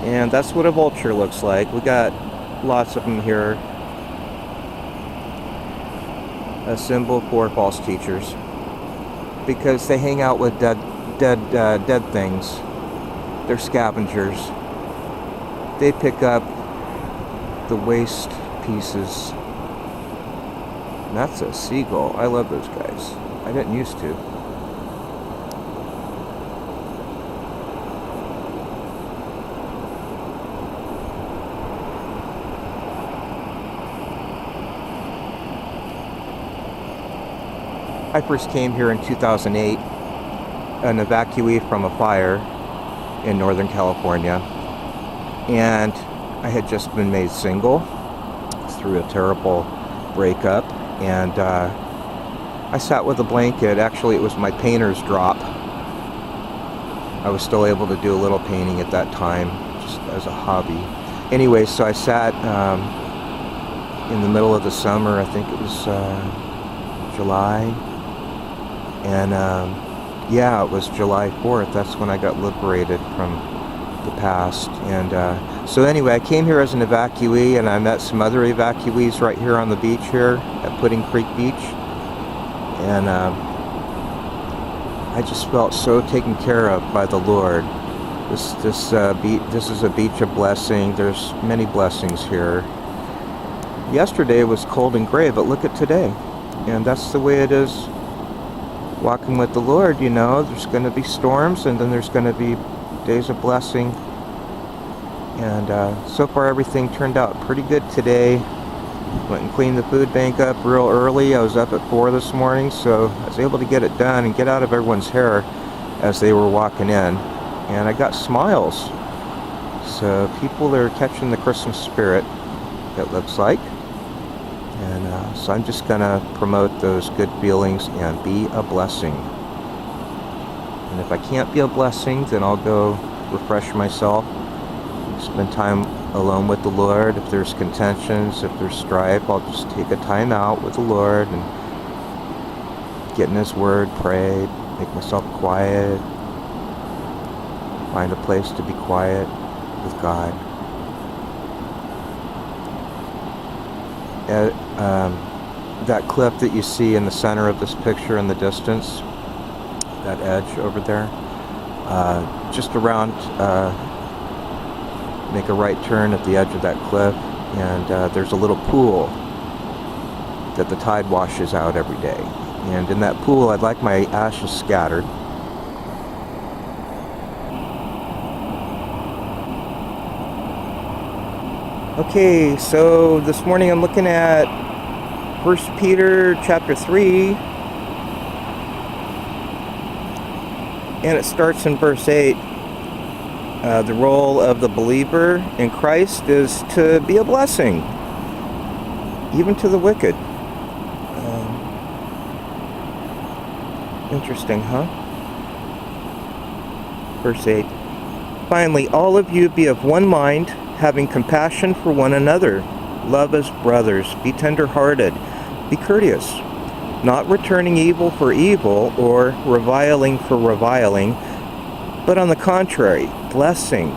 And that's what a vulture looks like. We got lots of them here. A symbol for false teachers, because they hang out with dead things. They're scavengers. They pick up the waste pieces. And that's a seagull. I love those guys. I didn't used to. I first came here in 2008, an evacuee from a fire in Northern California, and I had just been made single through a terrible breakup, and I sat with a blanket. Actually, it was my painter's drop. I was still able to do a little painting at that time, just as a hobby. Anyway, so I sat in the middle of the summer. I think it was July. And yeah, it was July 4th. That's when I got liberated from the past. And so anyway, I came here as an evacuee, and I met some other evacuees right here on the beach here at Pudding Creek Beach. And I just felt so taken care of by the Lord. This is a beach of blessing. There's many blessings here. Yesterday was cold and gray, but look at today. And that's the way it is. Walking with the Lord, you know, there's going to be storms, and then there's going to be days of blessing. And so far everything turned out pretty good today. Went and cleaned the food bank up real early. I was up at 4 this morning, so I was able to get it done and get out of everyone's hair as they were walking in. And I got smiles. So people are catching the Christmas spirit, it looks like. And so I'm just going to promote those good feelings and be a blessing. And if I can't be a blessing, then I'll go refresh myself, spend time alone with the Lord. If there's contentions, if there's strife, I'll just take a time out with the Lord and get in His Word, pray, make myself quiet, find a place to be quiet with God. That cliff that you see in the center of this picture in the distance, that edge over there, just around, make a right turn at the edge of that cliff, and there's a little pool that the tide washes out every day. And in that pool, I'd like my ashes scattered. Okay, so this morning I'm looking at 1 Peter chapter 3, and it starts in verse 8. The role of the believer in Christ is to be a blessing, even to the wicked. Interesting, huh? Verse 8. Finally, all of you be of one mind, having compassion for one another. Love as brothers. Be tender-hearted. Be courteous, not returning evil for evil or reviling for reviling, but on the contrary, blessing,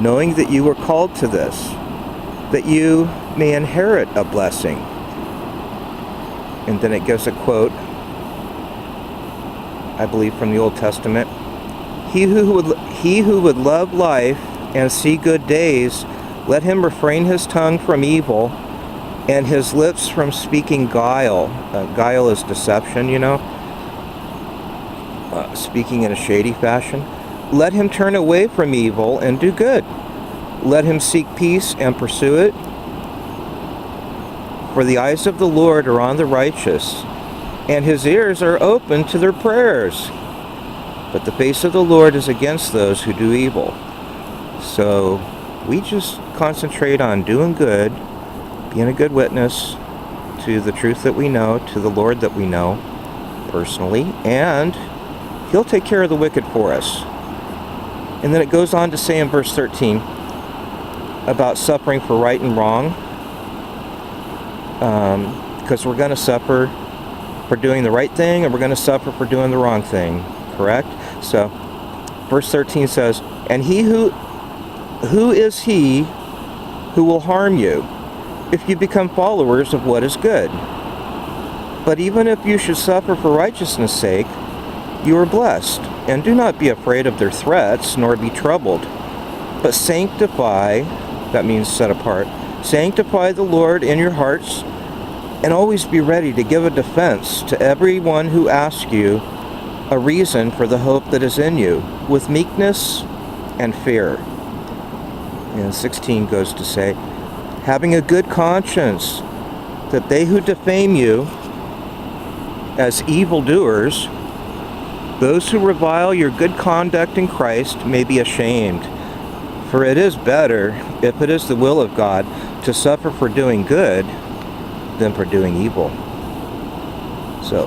knowing that you were called to this, that you may inherit a blessing. And then it gives a quote, I believe from the Old Testament. He who would love life and see good days, let him refrain his tongue from evil and his lips from speaking guile. Guile is deception, you know, speaking in a shady fashion. Let him turn away from evil and do good. Let him seek peace and pursue it. For the eyes of the Lord are on the righteous, and His ears are open to their prayers. But the face of the Lord is against those who do evil. So we just concentrate on doing good, being a good witness to the truth that we know, to the Lord that we know personally, and He'll take care of the wicked for us. And then it goes on to say in verse 13 about suffering for right and wrong, because we're going to suffer for doing the right thing, and we're going to suffer for doing the wrong thing, correct? So verse 13 says, and he who who is he who will harm you if you become followers of what is good? But even if you should suffer for righteousness' sake, you are blessed, and do not be afraid of their threats, nor be troubled. But sanctify, that means set apart, sanctify the Lord in your hearts, and always be ready to give a defense to everyone who asks you a reason for the hope that is in you, with meekness and fear. And 16 goes to say, having a good conscience, that they who defame you as evildoers, those who revile your good conduct in Christ, may be ashamed. For it is better, if it is the will of God, to suffer for doing good than for doing evil. So,